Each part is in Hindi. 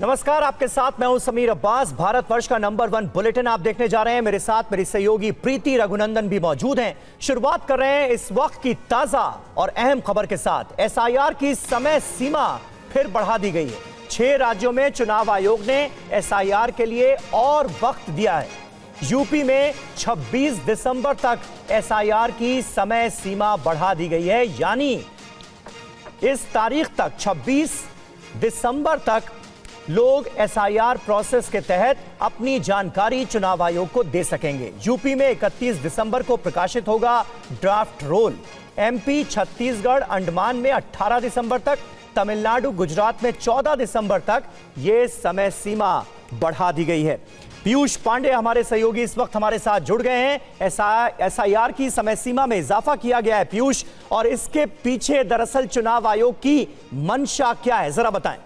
नमस्कार, आपके साथ मैं हूं समीर अब्बास। भारतवर्ष का नंबर 1 बुलेटिन आप देखने जा रहे हैं। मेरे साथ मेरी सहयोगी प्रीति रघुनंदन भी मौजूद हैं। शुरुआत कर रहे हैं इस वक्त की ताजा और अहम खबर के साथ। एसआईआर की समय सीमा फिर बढ़ा दी गई है। 6 राज्यों में चुनाव आयोग ने एसआईआर के लिए और वक्त दिया है। यूपी में 26 दिसंबर तक एसआईआर की समय सीमा बढ़ा दी गई है, यानी इस तारीख तक 26 दिसंबर तक लोग एसआईआर प्रोसेस के तहत अपनी जानकारी चुनाव आयोग को दे सकेंगे। यूपी में 31 दिसंबर को प्रकाशित होगा draft roll. MP, Chhattisgarh, Andaman में 18 दिसंबर तक, तमिलनाडु, गुजरात में 14 दिसंबर तक ये समय सीमा बढ़ा दी गई है। पीयूष पांडे हमारे सहयोगी इस वक्त हमारे साथ जुड़ गए हैं। एसआईआर की समय सीमा में इजाफा किया गया है पीयूष, और इसके पीछे दरअसल चुनाव आयोग की मंशा क्या है, जरा बताएं।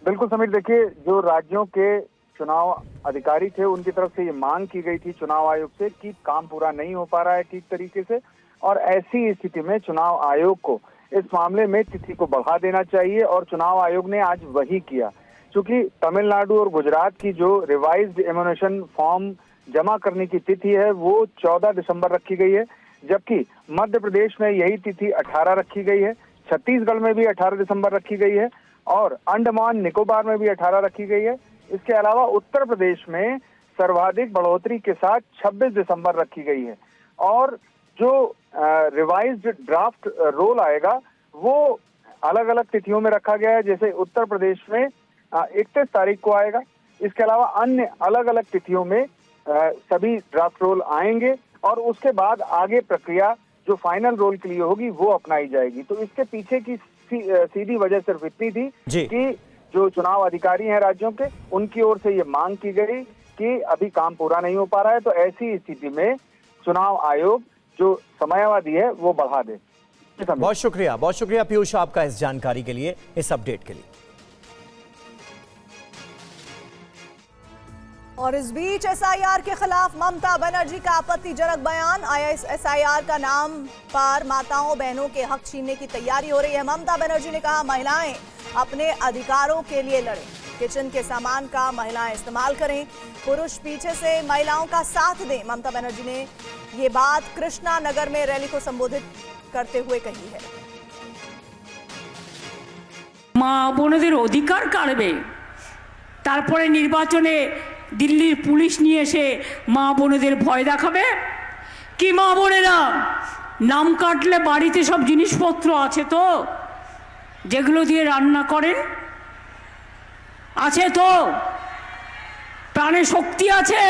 बिल्कुल समीर, देखिए, जो राज्यों के चुनाव अधिकारी थे उनकी तरफ से ये मांग की गई थी चुनाव आयोग से कि काम पूरा नहीं हो पा रहा है ठीक तरीके से, और ऐसी स्थिति में चुनाव आयोग को इस मामले में तिथि को बढ़ा देना चाहिए, और चुनाव आयोग ने आज वही किया। क्योंकि तमिलनाडु और गुजरात की जो रिवाइज्ड एमोनेशन फॉर्म जमा करने की तिथि है वो 14 दिसंबर रखी गई है, जबकि मध्य प्रदेश में यही तिथि 18 रखी गई है, छत्तीसगढ़ में भी 18 दिसंबर रखी गई है, और अंडमान निकोबार में भी 18 रखी गई है। इसके अलावा उत्तर प्रदेश में सर्वाधिक बढ़ोतरी के साथ 26 दिसंबर रखी गई है, और जो रिवाइज्ड ड्राफ्ट रोल आएगा वो अलग अलग तिथियों में रखा गया है। जैसे उत्तर प्रदेश में 31 तारीख को आएगा। इसके अलावा अन्य अलग अलग तिथियों में सभी ड्राफ्ट रोल आएंगे, और उसके बाद आगे प्रक्रिया जो फाइनल रोल के लिए होगी वो अपनाई जाएगी। तो इसके पीछे की सीधी वजह सिर्फ इतनी थी कि जो चुनाव अधिकारी हैं राज्यों के, उनकी ओर से ये मांग की गई कि अभी काम पूरा नहीं हो पा रहा है, तो ऐसी स्थिति में चुनाव आयोग जो समयावधि है वो बढ़ा दे। बहुत शुक्रिया पीयूष आपका इस जानकारी के लिए, इस अपडेट के लिए। और इस बीच एसआईआर के खिलाफ ममता बनर्जी का आपत्तिजनक बयान आया। इस एसआईआर का नाम पर माताओं बहनों के हक छीनने की तैयारी हो रही है। ममता बनर्जी ने कहा, महिलाएं अपने अधिकारों के लिए लड़ें, किचन के सामान का महिलाएं इस्तेमाल करें, पुरुष पीछे से महिलाओं का साथ दें। ममता बनर्जी ने ये बात कृष्णा नगर में रैली को संबोधित करते हुए कही है। মা বোনদের অধিকার কাড়বে, তারপরে নির্বাচনে দিল্লির পুলিশ নিয়ে এসে মা বোনেদের ভয় দেখাবে কি? মা বোনেরা নাম কাটলে বাড়িতে সব জিনিসপত্র আছে তো, যেগুলো দিয়ে রান্না করেন আছে তো, প্রাণে শক্তি আছে,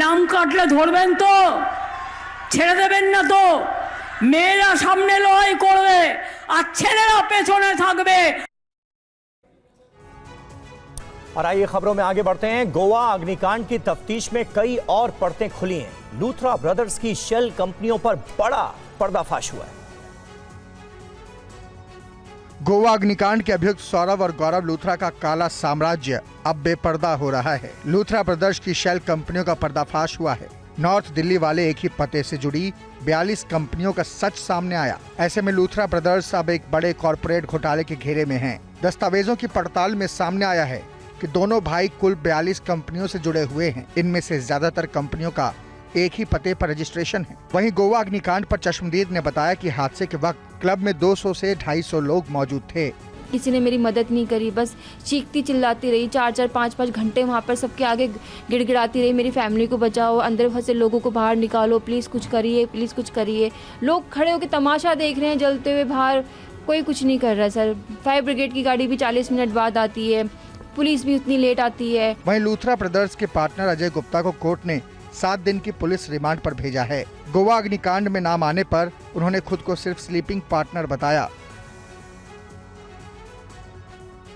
নাম কাটলে ধরবেন তো, ছেড়ে দেবেন না তো? মেয়েরা সামনে লড়াই করবে আর ছেলেরা পেছনে থাকবে। और आइए खबरों में आगे बढ़ते हैं। गोवा अग्निकांड की तफ्तीश में कई और परतें खुली हैं। लूथरा ब्रदर्स की शेल कंपनियों पर बड़ा पर्दाफाश हुआ है। गोवा अग्निकांड के अभियुक्त सौरव और गौरव लूथरा का काला साम्राज्य अब बेपर्दा हो रहा है। लूथरा ब्रदर्स की शेल कंपनियों का पर्दाफाश हुआ है। नॉर्थ दिल्ली वाले एक ही पते से जुड़ी 42 कंपनियों का सच सामने आया। ऐसे में लूथरा ब्रदर्स अब एक बड़े कॉरपोरेट घोटाले के घेरे में हैं। दस्तावेजों की पड़ताल में सामने आया है कि दोनों भाई कुल 42 कंपनियों से जुड़े हुए हैं। इनमें से ज्यादातर कंपनियों का एक ही पते पर रजिस्ट्रेशन है। वहीं गोवा अग्निकांड पर चश्मदीद ने बताया कि हादसे के वक्त क्लब में 200 से 250 लोग मौजूद थे। किसी ने मेरी मदद नहीं करी, बस चीखती चिल्लाती रही 4-4, 5-5 घंटे वहाँ पर सबके आगे गिड़गिड़ाती रही, मेरी फैमिली को बचाओ, अंदर फंसे लोगों को बाहर निकालो, प्लीज़ कुछ करिए, प्लीज़ कुछ करिए। लोग खड़े होकर तमाशा देख रहे हैं जलते हुए बाहर, कोई कुछ नहीं कर रहा सर। फायर ब्रिगेड की गाड़ी भी 40 मिनट बाद आती है, पुलिस भी उतनी लेट आती है। वहीं लूथरा ब्रदर्स के पार्टनर अजय गुप्ता को कोर्ट ने 7 दिन की पुलिस रिमांड पर भेजा है। गोवा अग्निकांड में नाम आने पर उन्होंने खुद को सिर्फ स्लीपिंग पार्टनर बताया।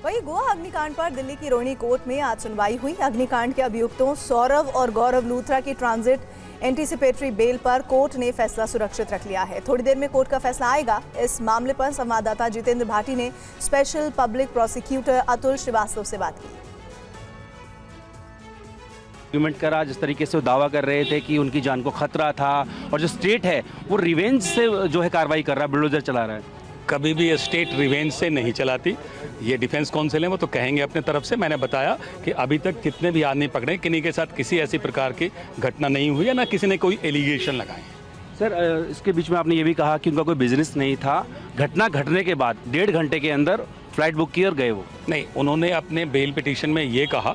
वहीं गोवा अग्निकांड पर दिल्ली की रोहिणी कोर्ट में आज सुनवाई हुई। अग्निकांड के अभियुक्तों सौरव और गौरव लूथरा की ट्रांजिट एंटीसिपेटरी बेल पर कोर्ट ने फैसला सुरक्षित रख लिया है। थोड़ी देर में कोर्ट का फैसला आएगा। इस मामले पर संवाददाता जितेंद्र भाटी ने special public prosecutor Atul Shrivastava से बात की। आर्गुमेंट करा, जिस तरीके से वो दावा कर रहे थे कि उनकी जान को खतरा था, और जो स्टेट है वो रिवेंज से जो है कार्रवाई कर रहा है, बुलडोजर चला रहा है। कभी भी स्टेट रिवेंज से नहीं चलाती। ये डिफेंस काउंसिल है, वो तो कहेंगे अपने तरफ से। मैंने बताया कि अभी तक कितने भी आदमी पकड़े, किन्हीं के साथ किसी ऐसी प्रकार की घटना नहीं हुई है, ना किसी ने कोई एलिगेशन लगाए। सर इसके बीच में आपने ये भी कहा कि उनका कोई बिजनेस नहीं था। घटना घटने के बाद 1.5 घंटे के अंदर फ्लाइट बुक की और गए वो। नहीं, उन्होंने अपने बेल पिटीशन में ये कहा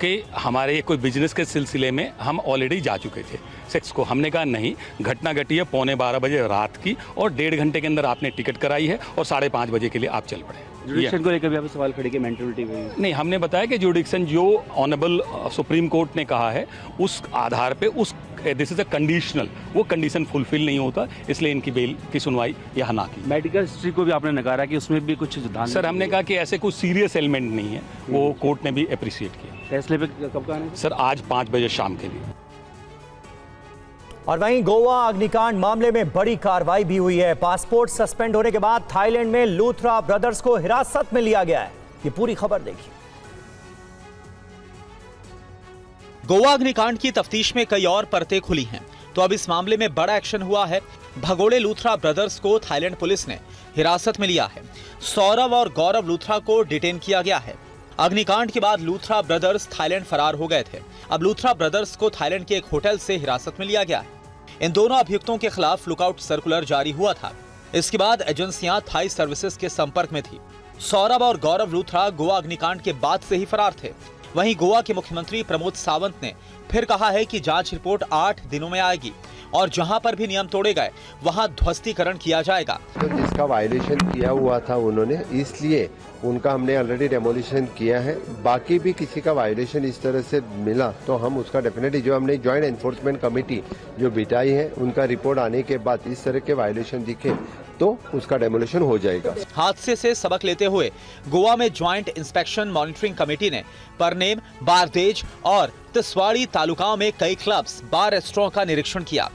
कि हमारे कोई बिजनेस के सिलसिले में हम ऑलरेडी जा चुके थे सेक्स को। हमने कहा नहीं, घटना घटी है 11:15 बजे रात की और 1.5 घंटे के अंदर आपने टिकट कराई है और 5:30 बजे के लिए आप चल पड़े। जुडिक्शन को लेकर भी आप सवाल खड़े कि मेंटलिटी हुई? नहीं, हमने बताया कि जुडिक्शन जो ऑनरेबल सुप्रीम कोर्ट ने कहा है उस आधार पे उस दिस इज अ कंडीशनल, वो कंडीशन फुलफिल नहीं होता, इसलिए इनकी बेल की सुनवाई यहाँ ना की। मेडिकल हिस्ट्री को भी आपने नकारा कि उसमें भी कुछ धान। सर हमने कहा कि ऐसे कोई सीरियस एलिमेंट नहीं है, वो कोर्ट ने भी अप्रिशिएट किया। फैसले पे कब का आना? सर आज 5 बजे शाम के लिए। और वहीं गोवा अग्निकांड मामले में बड़ी कार्रवाई भी हुई है। पासपोर्ट सस्पेंड होने के बाद थाईलैंड में लूथरा ब्रदर्स को हिरासत में लिया गया है। ये पूरी खबर देखिए। गोवा अग्निकांड की तफ्तीश में कई और परतें खुली हैं, तो अब इस मामले में बड़ा एक्शन हुआ है। भगोड़े लूथरा ब्रदर्स को थाईलैंड पुलिस ने हिरासत में लिया है। सौरव और गौरव लूथरा को डिटेन किया गया है। अग्निकांड के बाद लूथरा ब्रदर्स थाईलैंड फरार हो गए थे। अब लूथरा ब्रदर्स को थाईलैंड के एक होटल से हिरासत में लिया गया है। इन दोनों अभियुक्तों के खिलाफ लुकआउट सर्कुलर जारी हुआ था। इसके बाद एजेंसियां थाई सर्विसेज के संपर्क में थी। सौरभ और गौरव लूथरा गोवा अग्निकांड के बाद से ही फरार थे। वहीं गोवा के मुख्यमंत्री प्रमोद सावंत ने फिर कहा है कि जांच रिपोर्ट 8 दिनों में आएगी और जहां पर भी नियम तोड़े गए वहां ध्वस्तीकरण किया जाएगा। तो जिसका वायलेशन किया हुआ था उन्होंने, इसलिए उनका हमने ऑलरेडी डेमोलिशन किया है। बाकी भी किसी का वायलेशन इस तरह से मिला तो हम उसका डेफिनेटली, जो हमने ज्वाइंट एनफोर्समेंट कमेटी जो बिठाई है, उनका रिपोर्ट आने के बाद इस तरह के वायलेशन दिखे तो उसका डेमोलिशन हो जाएगा। हादसे से सबक लेते हुए गोवा में ज्वाइंट इंस्पेक्शन मॉनिटरिंग कमेटी ने परनेम, बारदेज और तिसवाड़ी तालुकाओं में कई क्लब्स, बार, रेस्टोरेंट का निरीक्षण किया।